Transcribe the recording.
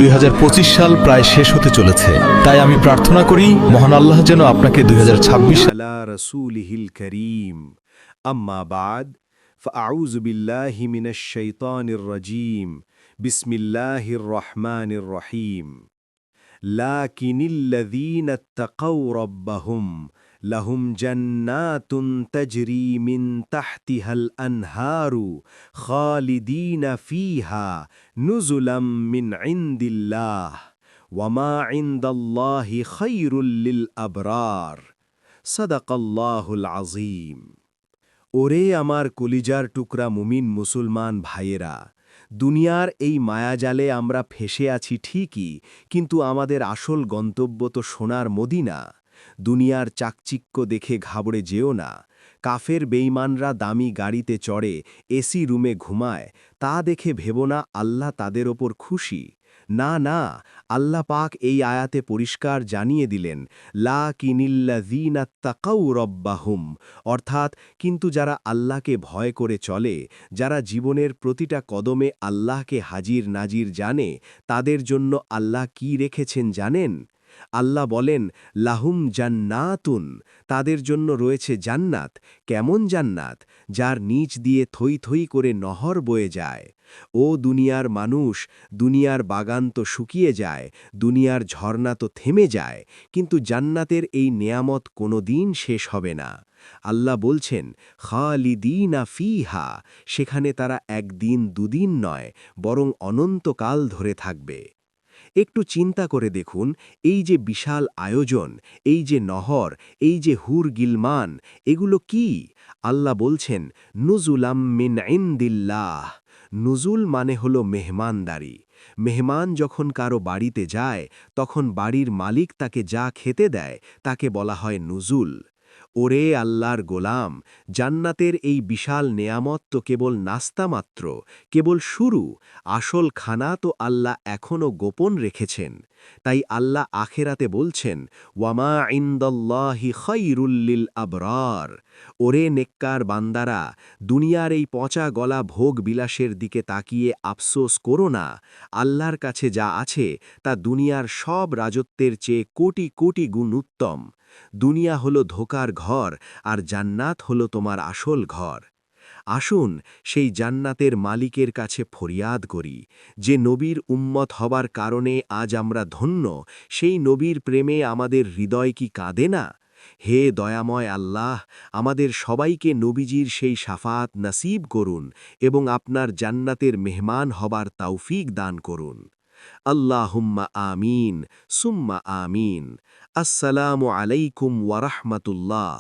2025 সাল প্রায় শেষ হতে চলেছে, তাই আমি প্রার্থনা করি মহান আল্লাহ যেন আপনাকে 2026 على رسوله الكريم أما بعد فأعوذ بالله من الشيطان الرجيم بسم الله الرحمن الرحيم لكن الذين اتقوا ربهم لهم جنات تجري من تحتها الأنهار خالدين فيها نزلا من عند الله وما عند الله خير للأبرار সদাকাল্লাহুল আজিম। ওরে আমার কলিজার টুকরা মুমিন মুসলমান ভাইয়েরা, দুনিয়ার এই মায়াজালে আমরা ফেসে আছি ঠিকই, কিন্তু আমাদের আসল গন্তব্য তো সোনার মদিনা। দুনিয়ার চাকচিক্য দেখে ঘাবড়ে যেও না। কাফের বেঈমানরা দামি গাড়িতে চড়ে, এসি রুমে ঘুমায়, তা দেখে ভেবো না আল্লাহ তাদের ওপর খুশি। না না, আল্লাহ পাক এই আয়াতে পরিষ্কার জানিয়ে দিলেন, লাকিনিল্লাযীনা তাকাউ রব্বাহুম, অর্থাৎ কিন্তু যারা আল্লাহকে ভয় করে চলে, যারা জীবনের প্রতিটা কদমে আল্লাহকে হাজির নাজির জানে, তাদের জন্য আল্লাহ কি রেখেছেন জানেন? আল্লাহ বলেন, লাহুম জান্নাতুন, তাদের জন্য রয়েছে জান্নাত। কেমন জান্নাত? যার নিচ দিয়ে থই থই করে নহর বয়ে যায়। ও দুনিয়ার মানুষ, দুনিয়ার বাগান তো শুকিয়ে যায়, দুনিয়ার ঝর্ণা তো থেমে যায়, কিন্তু জান্নাতের এই নেয়ামত কোনো দিন শেষ হবে না। আল্লাহ বলছেন, খালিদিনা ফিহা, সেখানে তারা একদিন দুদিন নয়, বরং অনন্তকাল ধরে থাকবে। একটু চিন্তা করে দেখুন, এই যে বিশাল আয়োজন, এই যে নহর, এই যে হুর গিলমান, এগুলো কি? আল্লাহ বলছেন, নুজুলাম মিন ইনদিল্লাহ। নুজুল মানে হলো মেহমানদারি। মেহমান যখন কারো বাড়িতে যায়, তখন বাড়ির মালিক তাকে যা খেতে দেয়, তাকে বলা হয় নুজুল। ওরে আল্লাহর গোলাম, জান্নাতের এই বিশাল নেয়ামত তো কেবল নাস্তা মাত্র, কেবল শুরু। আসল খানা তো আল্লাহ এখনও গোপন রেখেছেন। তাই আল্লাহ আখেরাতে বলছেন, ওয়ামা ইনদাল্লাহি খায়রুল লিল আবরার। ওরে নেককার বান্দারা, দুনিয়ার এই পচা গলা ভোগ বিলাসের দিকে তাকিয়ে আফসোস করো না। আল্লাহর কাছে যা আছে তা দুনিয়ার সব রাজত্বের চেয়ে কোটি কোটি গুণ উত্তম। দুনিয়া হলো ধোকার ঘর, আর জান্নাত হলো তোমার আসল ঘর। আসুন সেই জান্নাতের মালিকের কাছে ফরিয়াদ করি। যে নবীর উম্মত হবার কারণে আজ আমরা ধন্য, সেই নবীর প্রেমে আমাদের হৃদয় কি কাঁদে না? হে দয়াময় আল্লাহ, আমাদের সবাইকে নবীজির সেই শাফাত নসিব করুন এবং আপনার জান্নাতের মেহমান হবার তৌফিক দান করুন। আল্লাহুম্মা আমিন, সুম্মা আমিন। আসসালামু আলাইকুম ওয়া রাহমাতুল্লাহ।